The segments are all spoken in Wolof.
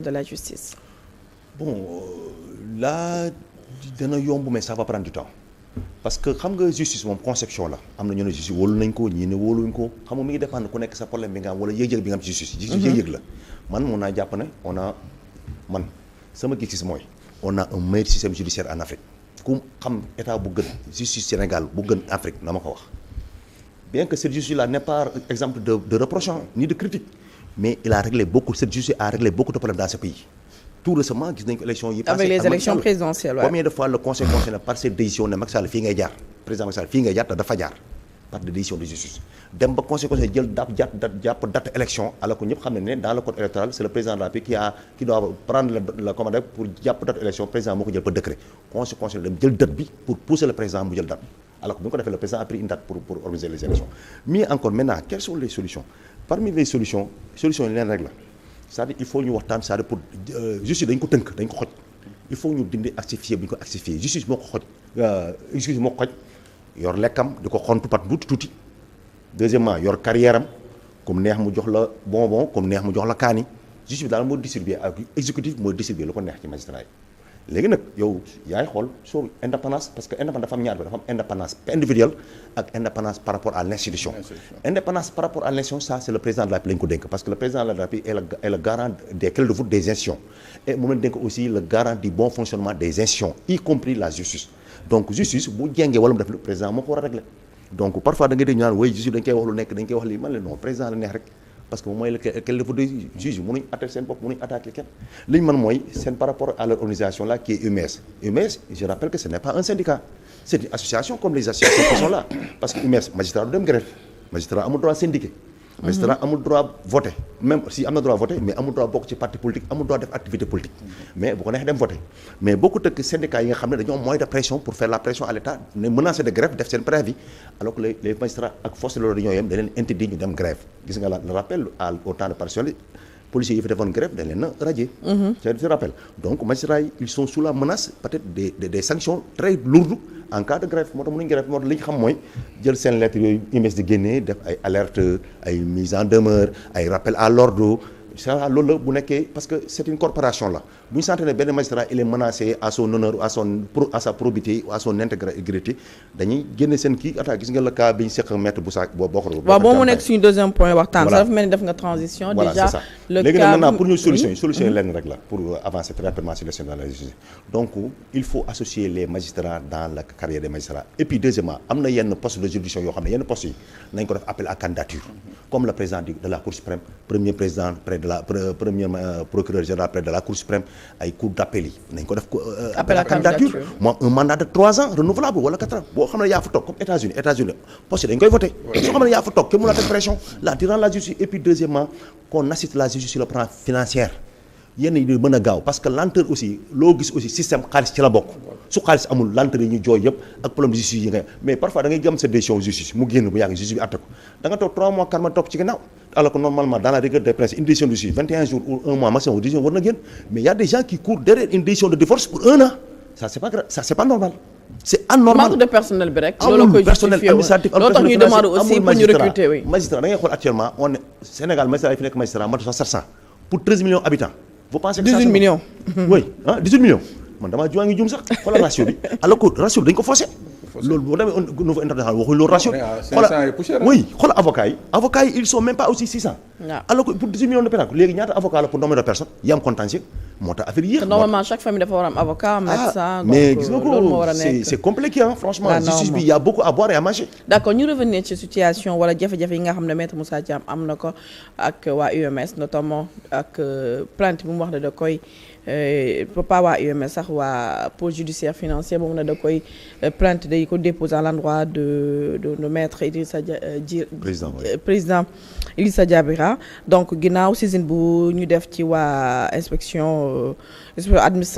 de la justice? Bon là dana yomb mais ça va prendre du temps parce que xam nga justice moom conception la am na ñu ne justice wóolu nañ ko ñii ne wóoluñ ko xam nga mi ngi dépendre ku nekk sa problème bi nga am wala yëg-yëg bi nga am ci justice. yëg-yëg la man mun naa jàpp ne man sama gis-gis mooy on a un meilleur système judiciaire en Afrique ku xam état bu gën justice Sénégal bu gën Afrique na ma ko wax bien que cette justice là n'est pas exemple de reprochant ni de critique mais il a réglé beaucoup cette justice a réglé beaucoup de problèmes dans ce pays. Tout récemment gis nañ ko élection yi. avec les élections présidentielles waaw. Combien de fois le conseil constitutionnel par cette décision ne Macky Sall fii ngay jaar président Macky Sall fii ngay jaar te dafa jaar par des décisions de justice dem ba conseil constitutionnel jël jàpp date élection alors que ñëpp xam ne dans le code électoral c'est le président de la République qui doit prendre la commande pour jàpp date élection président moo ko jël par décret conseil constitutionnel dem jël date bi pour pousser le président mu jël date alors que bu ñu ko defee le président a pris une date pour organiser les élections mais encore maintenant quelles sont les solutions parmi les solutions yi leen rek la c'est-à-dire il faut ñu waxtaan c'est-à-dire pour justice dañ ko tënk dañ ko xoj il faut ñu dindi assifier bu ñu ko assifier justice moo ko xoj justice moo ko xoj yor lekkam di ko xontu pat tuuti deuxièmement yor carrière am comme neex mu jox la bonbon comme neex mu jox la kaani justice bi daal moo distribuer ak exécutif mooy distribuer lu ko neex ci magistrat yi léegi nag yow yaay xool soo indépendance parce que indépendance dafa am ñaar bi dafa am indépendance individuelle ak indépendance par rapport à l'institution. Indépendance par rapport à l'institution ça c'est le président de la République lañ ko dénk parce que le président de la République est le garant des clés de voûte des institutions et moom lañ dénk aussi le garant du bon fonctionnement des institutions y compris la justice donc justice bu jengee wala mu def le président moo ko war a régler donc parfois da ngay dégg ñu naan way justice dañ koy wax lu nekk dañ koy wax lii man la non président la neex rek parce que moom mooy quel dafa de juge mënuñ attaquer seen bopp mënuñ attaquer kenn li ñu mën mooy seen par rapport à leur organisation là qui est UMS je rappelle que ce n'est pas un syndicat c'est une association comme les associations qui sont là parce que UMS magistrat du dem grève magistrat amul droit syndiqué magistrat amul droit voter même si am na droit voter mais amul droit bokk ci parti politique amul droit def activité politique mais bu ko neexee dem voter mais beaucoup de syndicats yi nga xam ne dañoo am moyen de pression pour faire la pression à l'État ne menacer de grève def seen préavis alors que les magistrats ak force de l'ordre dañoo yem dañ leen interdit ñu dem grève gis nga le rappel au temps de partition policiers yi fi defoon grève dañ leen a radier je rappelle donc magistrats yi ils sont sous la menace peut-être des sanctions très lourdes en cas de grève moo tax mënuñu grève moo tax li ñu xam mooy jël seen lettres yooyu UMS di génnee def ay alerte ay mise en demeure ay rappel à l'ordre ça loolu la bu nekkee parce que c'est une corporation là bu ñu sentir ne benn magistrat il est menacé à son honneur à sa probité ou à son intégrité dañuy génne seen kii attaque gis nga le cas bi ñu seq maître Boussa boo ko waaw boo mu nekk suñu deuxième point waxtaan sax dafa mel ni def nga transition voilà, déjà le léegi cas nag maintenant pour ñu solution yi lenn rek la pour avancer très rapidement sur le système de la justice donc il faut associer les magistrats dans la carrière des magistrats et puis deuxièmement am na yenn poste de juridiction yoo xam ne yenn postes yi nañ ko def appel à candidature comme le président de la Cour suprême premier président près de la premier procureur général près de la Cour suprême ay cour d'appel yi nañ ko def appel à candidature moom un mandat de 3 ans renouvelable wala 4 ans boo xam ne yaa fa toog comme États-Unis poste dañ koy voté soo xam ne yaa fa toog kenn mën a teg pression là durant la justice et puis deuxièmement qu'on assiste la justice sur le plan financier yenn yi mën a gaaw parce que lenteur aussi loo gis aussi système xaalis ci la bokk su xaalis amul lenteur yi ñu jooy yëpp ak problème justice yi nga mais parfois da ngay gëm sa décision justice mu génn bu yàgg justice bi atte ko da nga toog 3 mois 4 mois topp ci ginnaaw alors que normalement dans la rigueur des principes une décision de justice 21 jours ou 1 mois maximum décision war na génn mais il y a des gens qui courent derrière une décision de divorce pour 1 an ça c'est pas grave ça c'est pas normal c'est anormal manque de personnel bi rek amul personnel administratif loolu tax ñuy demande aussi pour ñu recruter oui magistrat da ngay xool actuellement on est Sénégal magistrat yi fi nekk magistrat mat 700 pour 13 millions habitants vous pensez que 18 millions oui 18 millions man damaa juwaa ngi juum sax xoolal ratio bi alors que ratio bi dañ ko faussé loolu boo demee au niveau international waxuñ loolu ratio xoolal oui xoolal avocats yi ils sont même pas aussi 600 alors que pour 18 millions de personnes léegi ñaata avocat la pour nombre de personnes yi am contentieux moo tax affaire yéex normalement chaque famille dafa war a am avocat médecin mais gis nga loolu moo war a ko nekk c'est compliqué franchement justice bi y a beaucoup à boire et à manger d'accord ñu revenir ci situation wala jafe-jafe yi nga xam ne maître Moussa Thiam am na ko ak waa UMS notamment ak plainte bu mu wax ne da koy pas waa UMS sax waa pôle judiciaire financier moom ne da koy plainte day ko déposer à l'endroit de maître Idrissa président Idrissa Diabira donc ginnaaw saisine bu ñu def ci waa inspection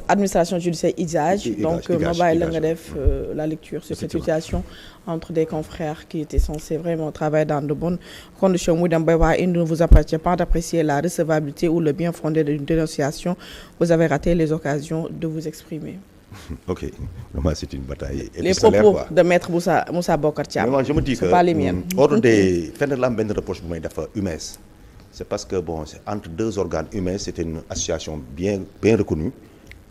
administration judiciaire IGAJ donc ma bàyyi la nga def la lecture sur cette situation entre des confrères qui étaient censés vraiment travailler dans de bonnes conditions muy dem bay waa il ne vous appartient pas d'apprécier la recevabilité ou le bien fondé d'une dénonciation vous avez raté les occasions de vous exprimer. Ok, vraiment c'est une bataille les propos de maître Moussa Bocar Thiam. Moi je me dis que pas les miens. ordre des fenn la am benn reproche bu may def UMS c'est parce que bon c'est entre deux organes humains c'était une association bien reconnue.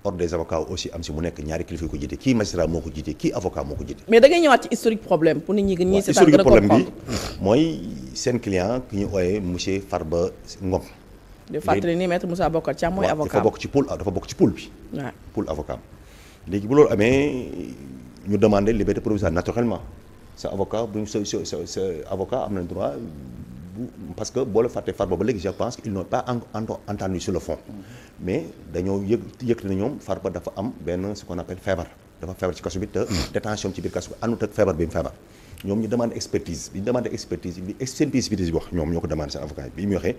Ordre des avocats aussi am si mu nekk ñaari kilifa ko jiite kii magistrat moo ko jiite kii avocat moo ko jiite. mais da ngay ñëwaat ci historique problème pour nit ñi gën ñi seetaan historique gën a problème bi comprendre. mooy seen client ki ñu ooyee monsieur Farba Ngom. de fàttali ni maître Moussa Bocar Thiam mooy avocat dafa bokk ci pool bi. waaw pool avocat léegi bu loolu amee ñu demander liberté provisoire naturellement sa avocat bu sa avocat am na droit parce que boo la fàttee Farba ba léegi je pense qu'ils n'ont pas entendu sur le fond. mais dañoo yëg na ñoom Farba dafa am benn ce qu'on appelle feebar dafa feebar ci kaso bi te détention ci biir kaso bi àndut ak feebar bi mu feebar ñoom ñu demandé expertise bi ñu demandé expertise bi wax ñoom ñoo ko demandé seen avocat bi mu waxee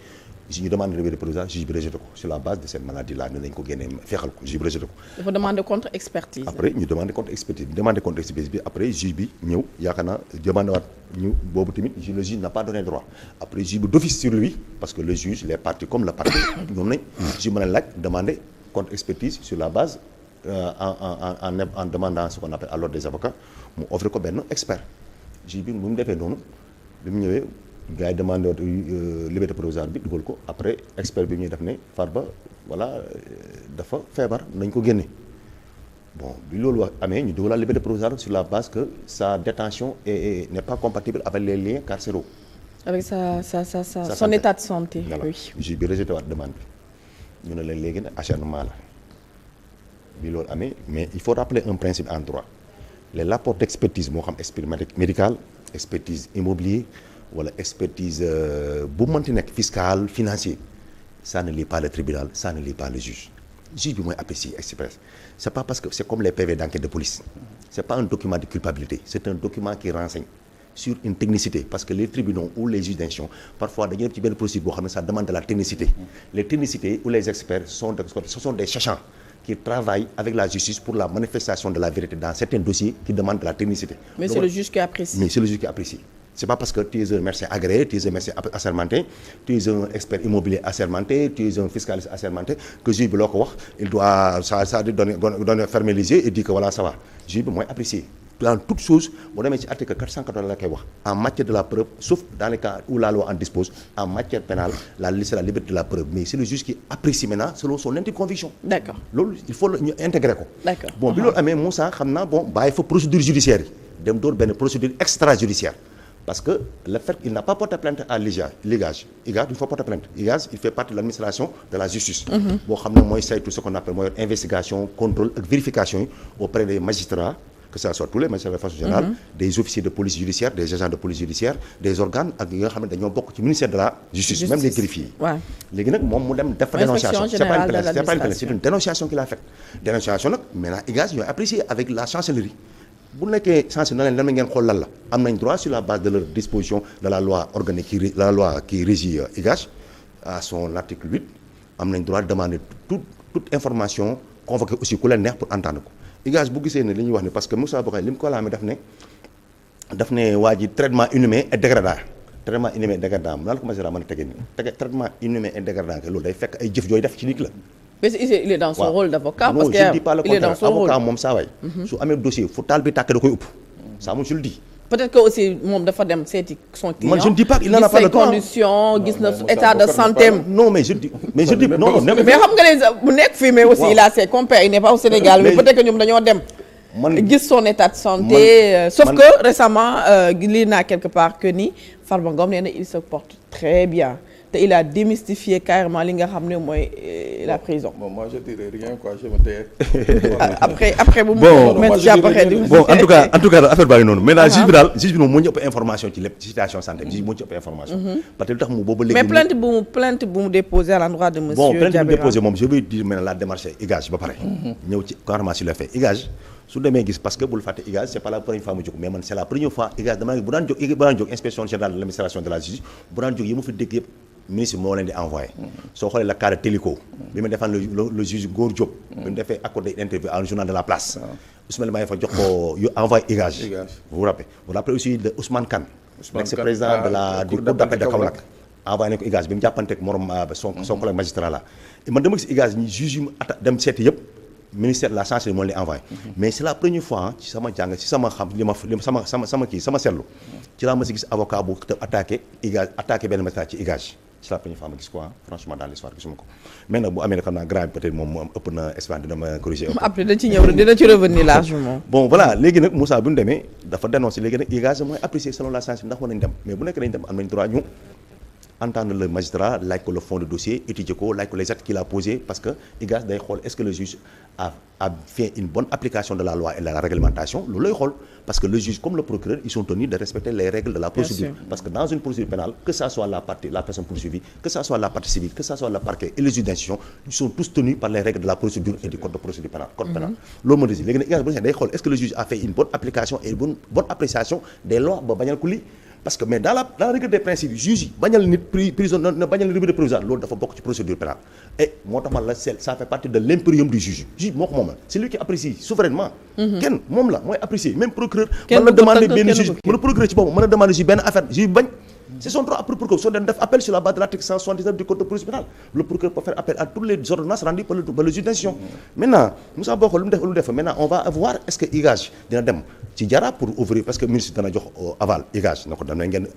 ñu demandé liberté provisoire juge bi rejeté ko sur la base de cette maladie là ne nañ ko génnee feexal ko juge bi rejeté ko. dafa demandé contre expertise. après ñu demandé contre expertise bi après juge bi ñëw yaakaar naa demandé waat ñu boobu tamit le juge n'a pas donné droit après juge bi d'office sur lui parce que le juge les parties comme le parti ñoom nañ juge mën a laaj demandé contre expertise sur la base en demandant ce qu'on appelle à l'ordre des avocats mu offre ko benn expert juge bi bu mu defee noonu bi mu ñëwee gars yi demandé liberté provisoire bi dugal ko après expert bi ñuy def ne Farba voilà dafa feebar nañ ko génne bon bi loolu wax amee ñu dugal la liberté provisoire sur la base que sa détention n'est pas compatible avec les liens carcéraux. avec son état de santé. voilà oui. juge bi rejeté waat demande bi ñu ne leen léegi nag acharnement la bi loolu amee mais il faut rappeler un principe en droit les rapports d'expertise moo xam expertise médicale expertise immobilier wala expertise bu mënti nekk fiscal financier ça ne lie pas le tribunal ça ne lie pas le juge bi mooy apprécier express c'est pas parce que c'est comme les PV d'enquête de police c'est pas un document de culpabilité c'est un document qui renseigne sur une technicité parce que les tribunaux ou les juges d'instruction parfois dañuy def ci benn procédure boo xam ne ça demande de la technicité les technicités ou les experts ce sont des sachants qui travaillent avec la justice pour la manifestation de la vérité dans certains dossiers qui demandent de la technicité. Mais c'est le juge qui apprécie. Mais c'est le juge qui apprécie. C'est pas parce que tu es un médecin agréé, tu es un médecin assermenté, tu es un expert immobilier assermenté, tu es un fiscaliste assermenté que juge bi loo ko wax il doit ça donner fermer les yeux et dire que voilà ça va juge bi mooy apprécier. Dans toute chose boo demee ci article 414 la koy wax en matière de la preuve sauf dans les cas où la loi en dispose en matière pénale la liberté de la preuve mais c'est le juge qui apprécie maintenant selon son intime conviction. D'accord loolu il faut ñu intégrer ko. D'accord bon bi loolu amee Moussa xam naa bon bàyyi fa procédure judiciaire yi dem door benn procédure extrajudiciaire parce que le fait qu'il n'a pas porté plainte à l'IGAJ il faut porter plainte IGAJ il fait partie de l'administration de la justice. boo xam ne mooy saytu ce qu'on appelle mooy investigation contrôle ak vérification yi auprès des magistrats. Que ça soit tous les magistrats de façon générale des officiers de police judiciaire des agents de police judiciaire des organes ak yi nga xam ne dañoo bokk ci ministère de la justice même les greffiers léegi nag moom mu dem def fa dénonciation c'est pas une plainte c'est une dénonciation qu'il a faite dénonciation nag maintenant IGAJ ñooy apprécié avec la chancellerie bu nekkee chancellerie na leen lan ngeen xool lan la am nañ droit sur la base de leur disposition de la loi organique la loi qui régit IGAJ à son article 8 am nañ droit de demander toute information convoquer aussi ku leen neex pour entendre ko IGAJ bu gisee ne li ñuy wax ne parce que Moussa Bocar li mu ko laamee daf ne waa ji traitement inhumain et dégradant traitement inhumain et dégradant mu naan ko magistrat mën a tege nii traitement inhumain et dégradant que loolu day fekk ay jëf jooy def ci nit la. mais il est dans son rôle d'avocat. parce que je ne dis pas le contraire avocat moom saa waay. su amee dossier fu taal bi tàkk da koy upp ça moom je le dis. peut-être que aussi moom dafa dem seeti son client. man je ne dis pas qu'il n'en a pas le temps conditions gis na état de santé. non mais je dis mais non. mais xam nga ne bu nekk fii mais aussi il a ses compères il n'est pas au Sénégal. mais peut-être que ñoom dañoo dem. gis son état de santé. sauf que récemment lii naa quelque part que ni Farba Ngom nee na il se porte très bien te il a démystifié carrément li nga xam ne mooy la prison. bon moi je dirais rien quoi je me tais. après bu mu. bon en tout cas affaire baa ngi noonu. maintenant juge bi moom moo ñu ëpp information ci lépp ci situation santé juge moo ñu ëpp information. parce que lu tax mu boobu léegi. mais plainte bu mu déposé à l'endroit de monsieur Diabira. bon plainte bu mu déposé moom je vais dire maintenant la démarche IGAJ ba pare. ñëw ci carrément sur le fait IGAJ su demee gis parce que bul fàtte IGAJ c'est pas la première fois mu jóg mais man c'est la première fois IGAJ dama bu daan jóg inspection générale de l'administration de la justice bu daan jóg yi mu fi dégg yëpp ministre moo leen di envoyé. soo xoolee la cas de Télico bi mu defaan le juge Ngor Diop. bi mu defee accordé interview à un journal de la place. Ousmane Maye fa jox ko envoyé IGAJ. vous vous rappelez aussi de Ousmane Kane. ex-président de la du cour d'appel de Kaolack. envoyé nañ ko IGAJ bi mu jàppanteeg morom son collègue magistrat là man dama gis IGAJ ñi juge yu dem seeti yëpp. ministère de la chancellerie moo leen envoyé mais c'est la première fois ci sama jàng ci sama xam li ma sama seetlu ci laa ma si gis avocat bu attaqué IGAJ attaqué benn magistrat ci IGAJ c'est la première fois ma gis quoi franchement dans l'histoire gisuma ko mais nag bu amee xam naa grand peut-être moom ëpp na espace dina ma corriger. après dina ci ñëw dina ci revenir largement. bon voilà léegi nag Moussa bu ñu demee dafa dénoncé léegi nag IGAJ mooy apprécier selon la science ndax war nañ dem mais bu nekk nañ dem am nañ droit ñu entendre le magistrat laaj ko le fond de dossier étudier ko laaj ko les actes qu'il a posés parce que IGAJ day xool est-ce que le juge a fait une bonne application de la loi et de la réglementation loolu lay xool parce que le juge comme le procureur ils sont tenus de respecter les règles de la procédure parce que dans une procédure pénale que ça soit la personne poursuivie que ça soit la partie civile que ça soit le parquet et les juges d'instruction ils sont tous tenus par les règles de la procédure et du code de procédure pénale code pénal loolu moo di léegi nag IGAJ bu day xool est-ce que le juge a fait une bonne application et une bonne appréciation des lois ba bañal ko lii parce que mais dans la règle des principes juge yi bañal nit prison na bañal liberté provisoire loolu dafa bokk ci procédure pénale et moo tax man la ça fait partie de l'impérium du juge moo ko moom la c'est lui qui apprécie souverainement kenn moom la mooy apprécier même procureur mën na demander benn juge mën na procureur ci boobu mën na demander juge benn affaire juge bañ c'est son droit après procureur soo den def appel sur la base de l'article 179 du code de procédure pénale le procureur peut faire appel à toutes les ordonnances rendues par le juge d'instruction maintenant Moussa Bokho lu mu def maintenant on va voir est-ce que IGAJ dina dem ci jara pour ouvrir parce que ministre dana jox aval IGAJ na ko dem na ngeen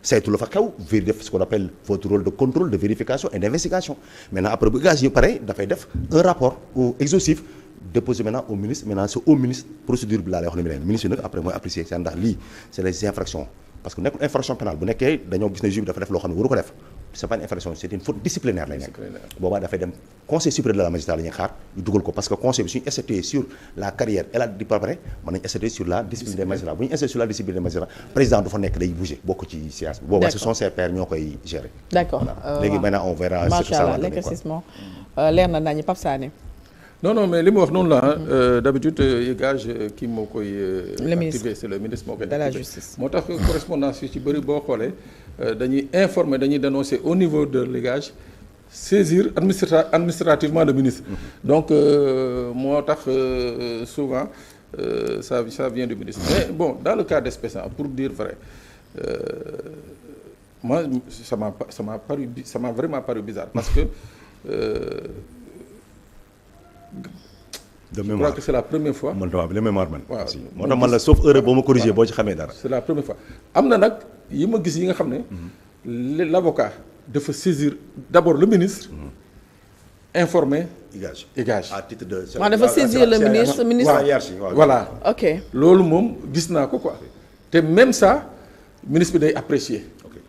saytu la fa xew def ce qu'on appelle votre rôle de contrôle de vérification et d'investigation maintenant après bu IGAJ yi pare dafay def un rapport exhaustif déposé maintenant au ministre maintenant c'est au ministre procédure bi laa lay wax ne ministre nag après mooy apprécier seen ndax lii c'est les infractions parce que nekkul infraction pénale bu nekkee dañoo gis ne juge bi dafa def loo xam ne waru ko def c'est pas une infraction c'est une faute disciplinaire lay nekk boobaa dafay dem conseil supérieur de la magistrature la ñuy xaar ñu dugal ko parce que conseil bi suñu statué sur la carrière et la di préparé mën nañu statué sur la discipline des magistrats bu ñu statué sur la discipline des magistrats président du fa nekk day bouger bokk ci séance bi boobaa ce sont ses pairs ñoo koy gérer d'accord léegi maintenant on verra ce que ça va donner l'éclaircissement leer na nañu Pape Sané non mais li mu wax noonu la d'habitude IGAJ kii moo koy activé c'est le ministre moo koy de la justice moo tax correspondance yi ci bëri boo xoolee dañuy informer dañuy dénoncer au niveau de l'IGAJ saisir administrativement le ministre donc moo tax souvent ça vient du ministre mais bon dans le cas d'espèce pour dire vrai moi ça m'a vraiment paru bizarre parce que de mémoire je crois que c'est la première fois. man waaw de mémoire man. waaw moo tax man la sauf erreur boo ma corriger boo ci xamee dara. c'est la première fois am na nag yi ma gis yi nga xam ne. l'avocat dafa saisir d'abord le ministre. informer. IGAJ à titre de. dafa saisir le ministre voilà. ok loolu moom gis naa ko quoi te même ça ministre bi day apprécier.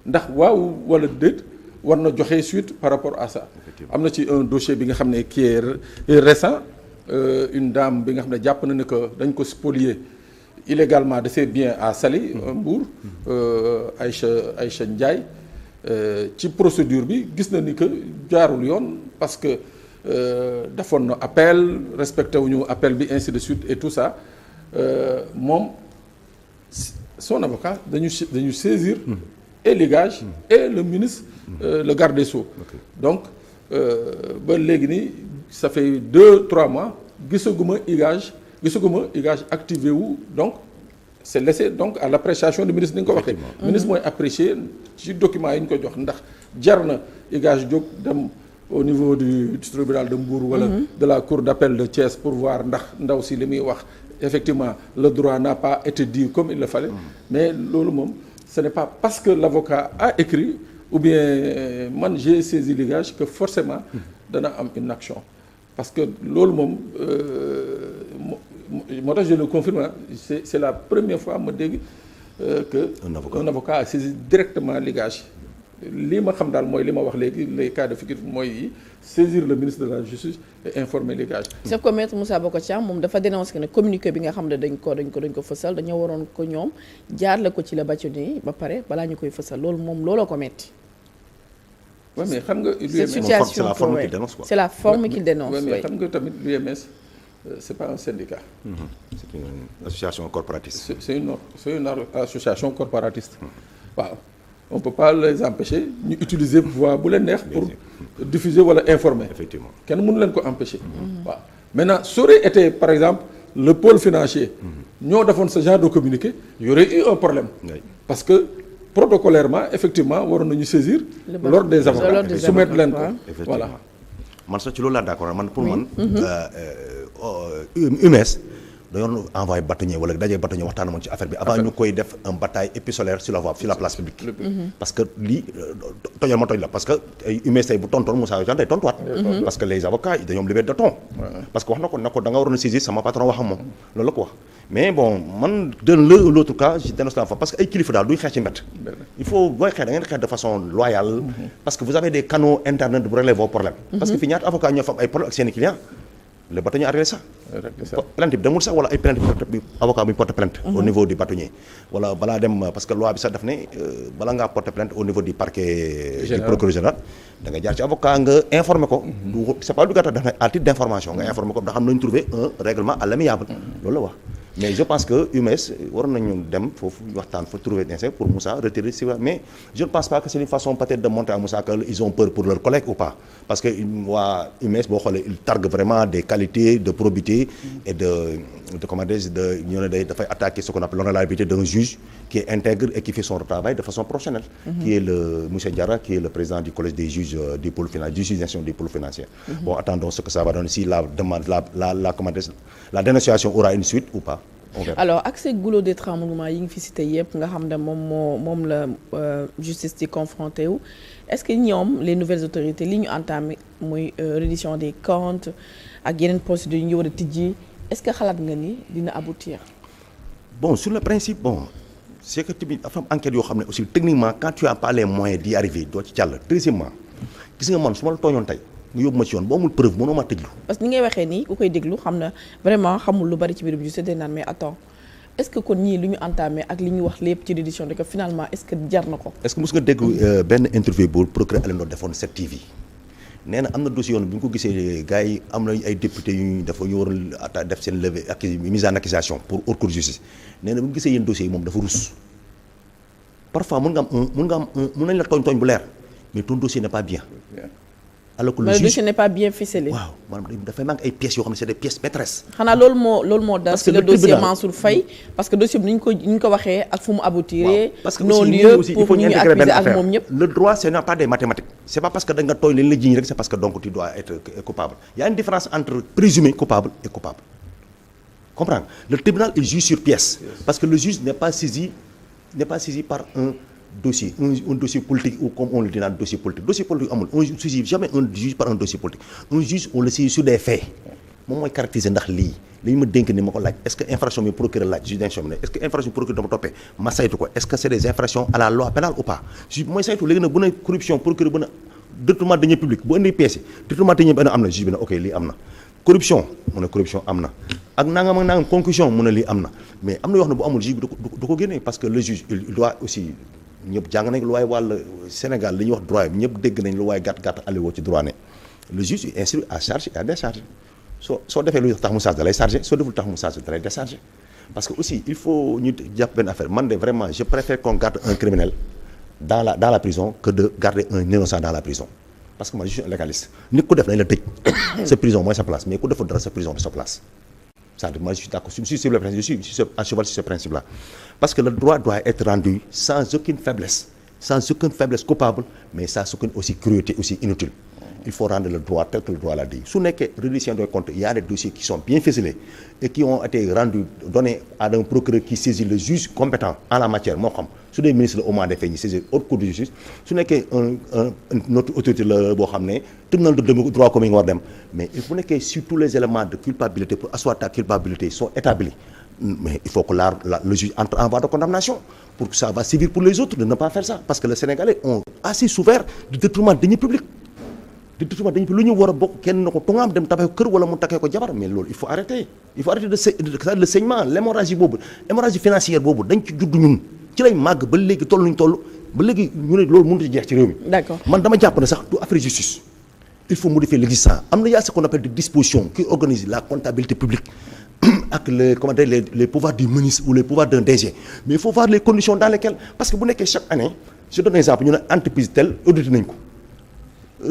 ndax waaw wala déet war na joxe suite par rapport à ça. am na ci un dossier bi nga xam ne qui est récent. Une dame bi nga xam ne jàpp na ne que dañ ko spolier illégalement de ses biens à Saly Mbour Aïcha Ndiaye ci procédure bi gis na ni que jaarul yoon parce que defoon na appel respecté wuñu appel bi ainsi de suite et tout ça moom son avocat dañu saisir et l'IGAJ et le ministre le garde des Sceaux donc ba léegi nii ça fait 2-3 mois gisaguma IGAJ activé wu donc c'est laissé donc à l'appréciation du ministre ni nga ko waxee. ministre mooy apprécier ci documents yi ñu ko jox ndax jar na IGAJ jóg dem au niveau du tribunal de Mbour wala de la cour d'appel de Thiès pour voir ndax ndaw si li muy wax effectivement le droit n'a pas été dit comme il le fallait mais loolu moom ce n'est pas parce que l'avocat a écrit ou bien man j'ai saisi l'IGAJ que forcément dana am une action parce que loolu moom moo tax je le confirme c'est la première fois ma dégg que un avocat a saisi directement l'IGAJ lii ma xam daal mooy li ma wax léegi les cas de figure mooy saisir le ministre de la justice et informer l'IGAJ. sauf que maître Moussa Bokho Thiam moom dafa dénoncer que ne communiqué bi nga xam ne dañ ko fësal dañoo waroon ko ñoom jaarle ko ci la bâtonnier ba pare balaa ñu koy fësal loolu moom looloo ko metti. oui mais xam nga. c'est la forme qu'il dénonce quoi. c'est la forme qu'il dénonce. oui mais xam nga tamit l'UMS c'est pas un syndicat. c'est une association corporatiste. c'est une association corporatiste. waaw on peut pas les empêcher ñu utiliser voie bu leen neex pour diffuser wala informer. effectivement kenn mënu leen ko empêcher. waaw maintenant ça aurait été par exemple le pôle financier. ñoo defoon ce genre de communiqué y aurait eu un problème. parce que protocolairement effectivement waroon nañu saisir. l'ordre des avocats soumettre leen ko voilà. man sax ci loolu laa d'accord man pour man UMS dañoo envoyé bâtonnier wala dajee bâtonnier waxtaan moom ci affaire bi avant ñu koy def un bataille épistolaire sur la voie sur la place publique. parce que lii tojal ma toj la parce que ay UMS bu tontoon Moussa Diagne day tontuwaat. parce que les avocats dañoo am liberté de ton. parce que wax na ko da nga waroon a saisir sama patron wax ak moom loolu la ko wax. mais bon man de l'autre cas je dénonce la fois parce que ay kilifa daal duy xeex ci mbett. il faut booy xeex da ngeen xeex de façon loyale. parce que vous avez des canaux internet pour régler vos problèmes. parce que fi ñaata avocat ñoo fa am ay problèmes ak seen i clients. le bâtonnier a réglé ça. plainte bi demul sax wala ay plainte bi avocat bi porte plainte au niveau du bâtonnier wala balaa dem parce que loi bi sax daf ne bala ngaa porter plainte au niveau du parquet du procureur général da nga jaar ci avocat nga informer ko c'est pas obligatoire daf ne à titre d'information nga informer ko ndax xam nañu trouver un règlement à l'amiable loolu la wax mais je pense que UMS waroon nañu dem foofu waxtaan fa trouver des pour Moussa retirer si mais je ne pense pas que c'est une façon peut-être de montrer à Moussa que ils ont peur pour leurs collègues ou pas parce que waa UMS boo xoolee ils targuent vraiment des qualités de probité et de comment dire de ñu ne day dafay attaquer ce qu'on appelle l'honorabilité d'un juge qui est intègre et qui fait son travail de façon professionnelle qui est le monsieur Diarra qui est le président du collège des juges du pôle financier du juge du pôle financier bon attendons ce que ça va donner si la demande comment dire la dénonciation aura une suite ou pas. alors ak ces goulot d'étranglement yi ngi fi cité yëpp nga xam ne moom la justice ci confronté wu est-ce que ñoom les nouvelles autorités li ñu entamé muy reddition des comptes ak yeneen procédures yi ñu war a tijji est-ce que xalaat nga ni dina aboutir. bon sur le principe bon c'est que tamit dafa am enquête yoo xam ne aussi techniquement quand tu as pas les moyens d'y arriver doo ci jàll. deuxièmement gis nga man su ma la tooñoon tey nga yóbbu ma ci yoon boo amul preuve mënoo ma tëjlu. parce que ni ngay waxee nii ku koy déglu xam na vraiment xamul lu bari ci biir bi juste naan mais attends est-ce que kon ñii lu ñu entamé ak li ñu wax lépp ci reddition de que finalement est-ce que jar na ko. est-ce que mos nga dégg benn interview bu procureur Alioune Ndoye defoon 7TV nee na am na dossier yoon bi ñu ko gisee gars yi am nañu ay députés yu ñu waroon def seen levée ak mise en accusation pour haute cour de justice nee na bu ñu gisee yéen dossiers yi moom dafa rus parfois mën nañ la tooñ bu leer mais ton dossier n'est pas bien. alors que le dossier n'est pas bien ficelé. waaw maanaam dafay manque ay pièces yoo xam ne c'est des pièces maîtresses. xanaa loolu moo dal ci le dossier Mansour Faye parce que dossier bi ni ñu ko waxee ak fu mu aboutir. parce que non lieu pour ñu accuser ak moom ñëpp. le droit ce n'est pas des mathématiques. c'est pas parce que da nga tooñ leen la jiiñ rek c'est parce que donc tu dois être coupable. il y a une différence entre présumé coupable et coupable. comprends le tribunal il juge sur pièce. parce que le juge n'est pas saisi par un dossier un dossier politique ou comme on le dit dans dossier politique amul on ne saisit jamais un juge par un dossier politique un juge on le saisit sur des faits moom mooy caractériser ndax lii li ñu ma dénk ni ma ko laaj est-ce que infraction bi procureur laaj juge d'instruction bi ne est-ce que infraction procureur dama toppee ma saytu ko est-ce que c'est des infractions à la loi pénale ou pas juge mooy saytu léegi nag bu ne corruption procureur bu ne détournement de deniers publics bu indi pièce détournement de deniers bi am na juge bi ne ok lii am na corruption mu ne corruption am na ak nangam concussion mu ne lii am na mais am na yoo xam ne bu amul juge bi du ko génnee parce que le juge il doit aussi ñëpp jàng nañ lu waaye wàll Sénégal li ñuy wax droit bi ñëpp dégg nañ lu waaye gàtt alliwoo ci droit ne le juge est instruit à charge et à décharge soo defee lu tax mu charge da lay chargé soo deful tax mu charge da lay déchargé parce que aussi il faut ñu jàpp benn affaire man de vraiment je préfère qu'on garde un criminel dans la prison que de garder un innocent dans la prison parce que moi je suis un légaliste nit ku def nañ la tëj sa prison mooy sa place mais ku deful dara sa prison de sa place c'est-à-dire moi je suis d'accord je suis à cheval sur ce principe-là parce que le droit doit être rendu sans aucune faiblesse coupable mais sans aucune aussi cruauté aussi inutile il faut rendre le droit tel que le droit l'a dit su nekkee reddition des comptes il y a des dossiers qui sont bien ficelés et qui ont été donnés à un procureur qui saisit le juge compétent en la matière moo xam su dee ministre la au moins dafay ñu saisir haute cour de justice su nekkee notre autorité la boo xam ne tribunal de droit commun nga war dem mais il faut nekkee sur tous les éléments de culpabilité pour asseoir ta culpabilité sont établis mais il faut que le juge entre en voie de condamnation pour que ça va sévir pour les autres de ne pas faire ça parce que les Sénégalais ont assez souffert du détournement de deniers publics lu ñu war a bokk kenn na ko tongaam dem tabax ko kër wala mu takkee ko jabar mais loolu il faut arrêter le saignement l'hémorragie financière boobu dañ ci judd ñun ci lay màgg ba léegi toll ñu toll ba léegi ñu ne loolu mënut a jeex ci réew mi. D'accord. Man dama jàpp ne sax du affaire justice il faut modifier l'existant am na y a ce qu'on appelle des dispositions qui organisent la comptabilité publique ak les pouvoirs du ministre ou les pouvoirs d'un DG mais il faut voir les conditions dans lesquelles parce que bu nekkee chaque année je donne un exemple ñu ne entreprise telle audité nañ ko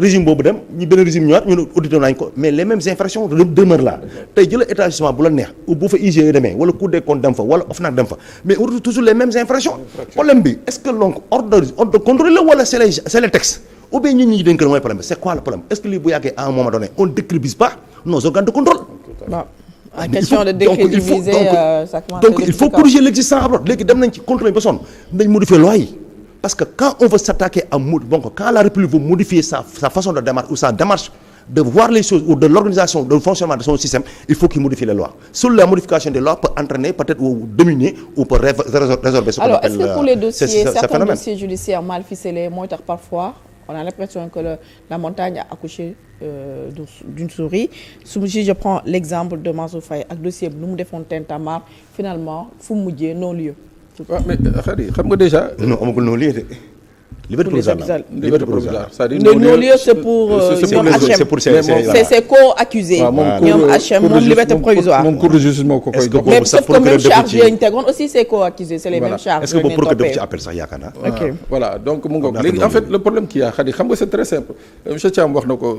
régime boobu dem ñu benn régime ñëwaat ñu ne audité nañ ko mais les mêmes infractions demeurent là tey jëla établissement bu la neex bu fa IGE demee wala Cour des comptes dem fa wala OFNAC dem fa mais on retrouve toujours les mêmes infractions problème bi est-ce que donc ordre de contrôle la wala c'est les textes ou bien ñun ñi dénk mooy problème bi c'est quoi le problème est-ce que lii bu yàggee à un moment donné on ne décrébuse pas nos organes de contrôle. waaw en question de décrédibiliser ça commence. Donc il faut corriger l'existant alors léegi dem nañ ci contrôle ba sonn nañ modifier loi yi parce que quand on veut s'attaquer à quand la République veut modifier sa façon de démarche ou sa démarche de voir les choses ou de l'organisation de fonctionnement de son système, il faut qu'il modifie les lois. Seule la modification des lois peut entraîner peut-être ou dominer ou peut résorber ce qu'on appelle. Alors est-ce que pour les dossiers, certains dossiers judiciaires mal ficelés, mooy tax parfois on a l'impression que la montagne a accouché d'une souris. Si je prends l'exemple de Mansour Faye ak dossier bi nu mu defoon tintamarre finalement fu mu mujjee non-lieu. waaw mais Khady xam nga déjà. non amagul non-lieu de. Liberté provisoire. C'est-à-dire non-lieu c'est pour ñoom HM c'est co-accusé ñoom HM moom liberté provisoire moom cour de justice moo ko koy jox mais sauf que même charge yi ñu tegoon aussi c'est co-accusé c'est les mêmes charges est-ce que boobu procureur def ci appel sax yaakaar naa ok voilà donc mu ngoog léegi en fait le problème qu'il y a Khady xam nga c'est très simple monsieur Thiam wax na ko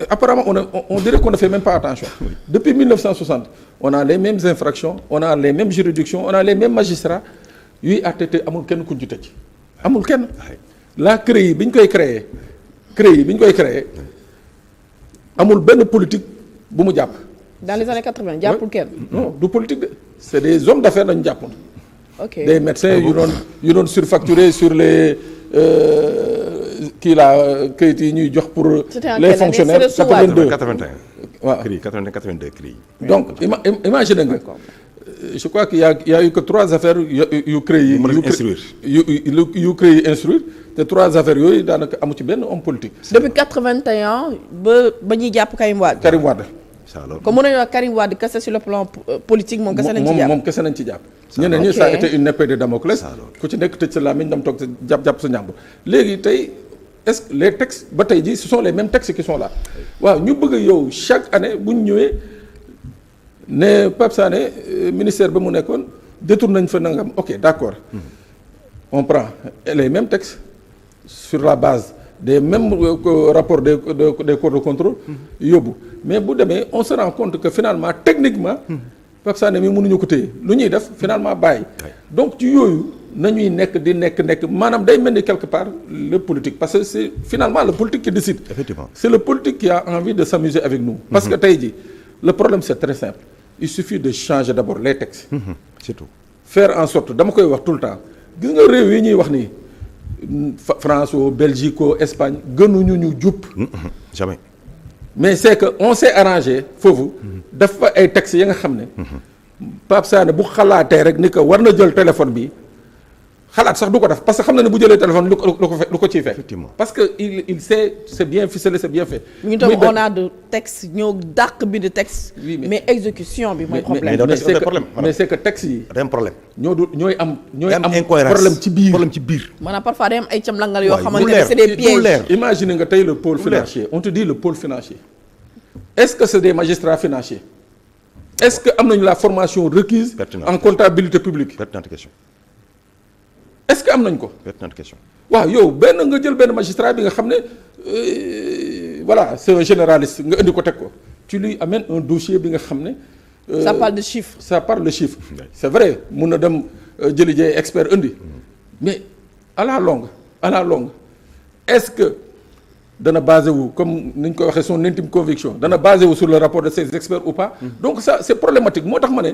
apparemment on dirait qu'on ne fait même pas attention depuis 1960 on a les mêmes infractions on a les mêmes juridictions on a les mêmes magistrats yuy àtte te amul kenn ku ñu tëj amul kenn la CREI bi ñu koy créé amul benn politique bu mu jàpp. dans les années 80 jàppul kenn. non du politique de c'est des hommes d'affaires lañu jàppoon. ok des médecins yu doon surfacturé sur les kii la kayit yi ñuy jox pour. les fonctionnaires 82 81. waaw CREI 82 CREI. donc imagine nga. Je crois qu'il y a eu que 3 affaires yu CREI yu CREI instruire te 3 affaires yooyu daanaka amu ci benn homme politique. depuis 81 ba ñuy jàpp Karim Wade. comme mën nañu wax Karim Wade kese sur le plan politique moom kese nañ ci jàpp moom kese nañ ci jàpp. ñeneen ñi ça a été une épée de Damoclès. ku ci nekk tëj sa làmmiñ dam toog sa jàpp sa njàmbur. léegi tey est-ce que les textes ba tey jii ce sont les mêmes textes qui sont là waaw ñu bëgg yow chaque année bu ñu ñëwee. ne Pape Sané ministère ba mu nekkoon détourné nañ fa nangam ok d'accord on prend les mêmes textes sur la base des mêmes rapports des corps de contrôle yóbbu mais bu demee on se rend compte que finalement techniquement Pape Sané mi mënuñu ko téye lu ñuy def finalement bàyyi donc ci yooyu nañuy nekk maanaam day mel ni quelque part le politique parce que c'est finalement le politique qui décide. Effectivement. C'est le politique qui a envie de s'amuser avec nous parce que tey jii le problème c'est très simple. Il suffit de changer d'abord les textes. C'est tout. Faire en sorte dama koy wax tout le temps gis nga réew yi ñuy wax nii France ou Belgique ou Espagne gënuñu ñu jub. Jamais. mais c'est que on s'est arrangé foofu. dafa ay textes ya nga xam ne. Pape Sané bu xalaatee rek ni que war na jël téléphone bi xalaat sax du ko def parce que xam na ne bu jëlee téléphone lu ko ciy fekk. Effectivement. parce que il sait c'est bien ficelé c'est bien fait. ñu tam on a de texte ñoo dàq bi de texte. mais exécution bi mooy problème. mais c'est que texte yi. day am problème. ñooy am problème ci biir. maanaam parfois day am ay camlangal yoo xamante ne c'est des pièges. Imagine nga tey le pôle financier on te dit le pôle financier. Est-ce que c'est des magistrats financiers? Est-ce que am nañu la formation requise en comptabilité publique? Pertinente question. Est-ce que am nañ ko? Pertinente question. waaw yow nga jël benn magistrat bi nga xam ne voilà c'est un généraliste nga indi ko teg ko tu lui amènes un dossier bi nga xam ne. ça parle de chiffres. ça parle de chiffres. C'est vrai mun na dem jëli jee expert indi mais à la longue est-ce que dana basé wu comme ni ñu ko waxee son intime conviction dana basé wu sur le rapport de ces experts ou pas. Donc ça c'est problématique moo tax ma ne.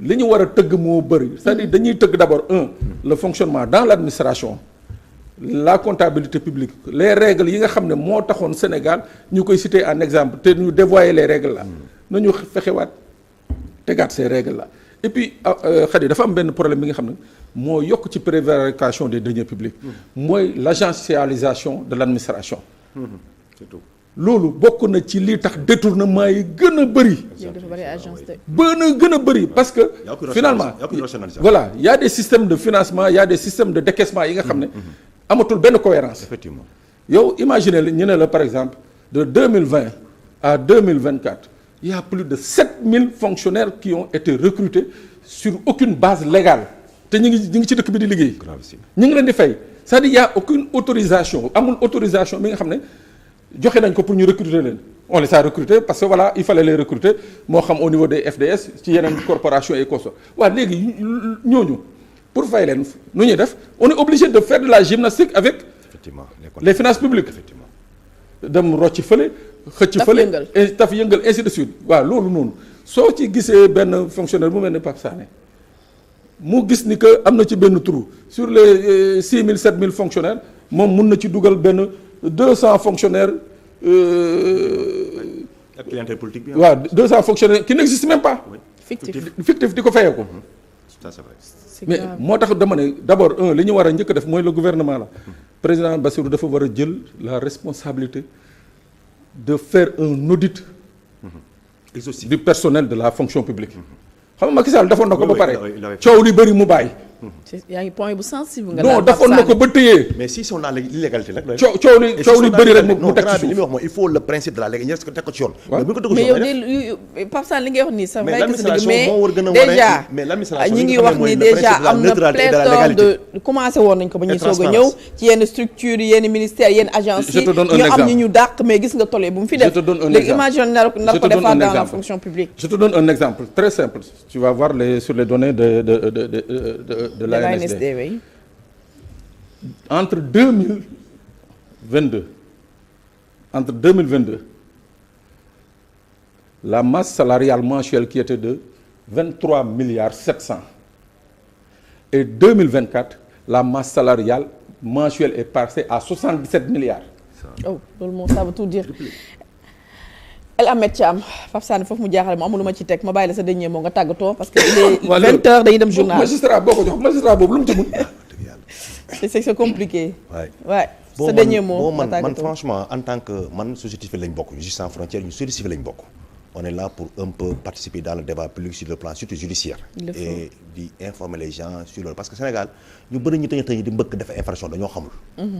li ñu war a tëgg moo bëri c'est-à-dire dañuy tëgg d'abord le fonctionnement dans l'administration la comptabilité publique les règles yi nga xam ne moo taxoon Sénégal ñu koy citer en exemple te ñu dévoyer les règles là nañu fexewaat tegaat ces règles là et puis Khady dafa am benn problème bi nga xam ne moo yokk ci prévarication des deniers publics mooy l'agencialisation de l'administration. C'est tout. Loolu bokk na ci lii tax détournement yi gën a bëri. gën a bëri parce que finalement voilà il y a des systèmes de financement il y a des systèmes de décaissement yi nga xam ne amatul benn cohérence. Effectivement. yow imaginez ñu ne la par exemple de 2020 à 2024 il y a plus de 7000 fonctionnaires qui ont été recrutés sur aucune base légale te ñu ngi ci dëkk bi di liggéey. ñu ngi leen di fay c'est-à-dire il y a aucune autorisation amul autorisation bi nga xam ne. joxe nañ ko pour ñu recruter leen on les a recrutés parce que voilà il fallait les recruter moo xam au niveau des FDS ci yeneen corporation et consorts waaw léegi ñooñu pour fay leen nu ñuy def on est obligé de faire de la gymnastique avec les finances publiques dem rocci fële xëcc fële taf yëngal ainsi de suite waaw loolu noonu soo ci gisee benn fonctionnaire mu mel ni Pape Sané mu gis ni que am na ci benn trou sur les 6000 7000 fonctionnaires moom mun na ci dugal benn 200 fonctionnaires. ak clientèle politique bi. waaw 200 fonctionnaires qui n'existent même pas. fictif di ko fayee ko. ça c'est vrai. mais moo tax dama ne d'abord li ñu war a njëkk def mooy le gouvernement la président Bassirou dafa war a jël la responsabilité de faire un audit du personnel de la fonction publique. xam nga Macky Sall defoon na ko ba pare coow li bëri mu bàyyi. yaa ngi point bu sensible nga. non defoon na ko ba téye. mais si on a l'illégalité rek. coow li bëri rek mu teg ci li muy suuf. wax mooy il faut le principe de la légalité ñu teg ko ci yoon. waaw mais yow de Pape Sane li ngay wax nii c'est vrai que c'est déjà ñi ngi wax ni déjà am na pléthore de commencé woon nañ ko ba ñuy soog a ñëw ci yenn structures yenn ministères yenn agences yi ñu am ñi ñu dàq mais gis nga tolle bu mu fi def léegi imagine na ko defaat dans la fonction publique. Je te donne un exemple très simple. Tu vas voir sur les données de l'ANSD. Oui. Entre 2022, la masse salariale mensuelle qui était de 23 milliards 700 et 2024, la masse salariale mensuelle est passée à 77 milliards. Oh, loolu moom ça veut tout dire. El Ahmed Thiam Pape Sané foofu mu jaaxale ma amul lu ma ci teg ma bàyyi la sa dernier mot nga tàggatoo parce que il est 20h dañuy dem journal. magistrat boo ko jox magistrat boobu lu mu ci mun. c'est compliqué. waay sa dernier mot man franchement en tant que man société civile lañ bokk Justice sans frontières ñu société civile lañ bokk. On est là pour un peu participer dans le débat public sur le plan surtout judiciaire. Et di informer les gens sur loolu parce que Sénégal ñu bëri ñu tëj di mbëkk def infraction dañoo xamul.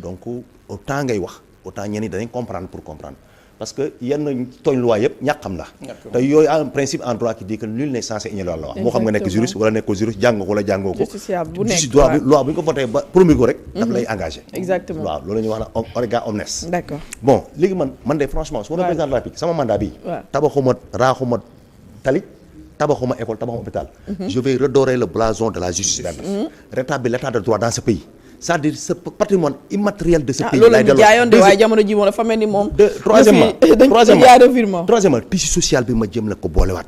Donc autant ngay wax autant ñenn ñi danañ comprendre pour comprendre. Parce que yenn tooñ loi yëpp ñàkkam la te yooyu a un principe en droit qui dit que nul n'est censé ignorer la loi moo xam nga nekk juriste wala nekkoo juriste jàng ko wala jàngoo ko loi bu ñu ko voté ba promulgué ko rek daf lay engagé exactement waaw loolu la ñuy wax na orga omnes d'accord bon léegi man de franchement su ma président de la République sama mandat bi tabaxuma raaxuma tali tabaxuma école tabaxuma hôpital je vais redorer le blason de la justice rétablir l'état de droit dans ce pays c'est-à-dire ce patrimoine immatériel de ce pays. loolu la ñu jaayoon de waaye jamono ji moom dafa mel ni moom. troisièmement tissu social bi ma jëm la ko boolewaat.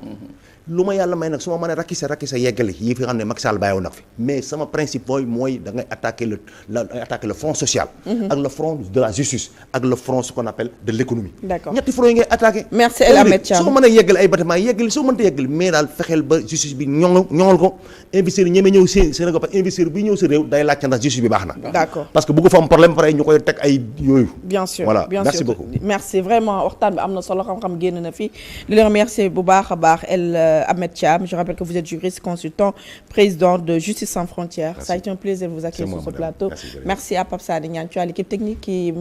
lu ma yàlla may nag su ma mënee rakki sa yeggali yi fi xam ne Macky Sall bàyyiwoon nag fi mais sama principe mooy da ngay attaquer le front social. ak le front de la justice ak le front ce qu'on appelle de l'économie. D'accord ñetti front yi ngay attaquer. merci El Ahmed Thiam soo mënee yeggali ay bâtiment yeggali soo mënta yeggali mais daal fexeel ba justice bi ñoŋal ko investisseurs yi ñeme ñëw Sénégal parce que investisseur bi ñëw sa réew day laajte ndax justice bi baax na. d'accord parce que bu ko fa am problème pare ñu koy teg ay yooyu. bien sûr voilà bien merci sûr beaucoup. merci vraiment waxtaan bi am na solo xam-xam génn na fi di leen remercier bu baax a baax El Ahmed Thiam. Je rappelle que vous êtes juriste, consultant, président de Justice sans frontières. Ça a été un plaisir de vous accueillir sur ce plateau. Merci à Pape Sané Niang, tu as l'équipe technique qui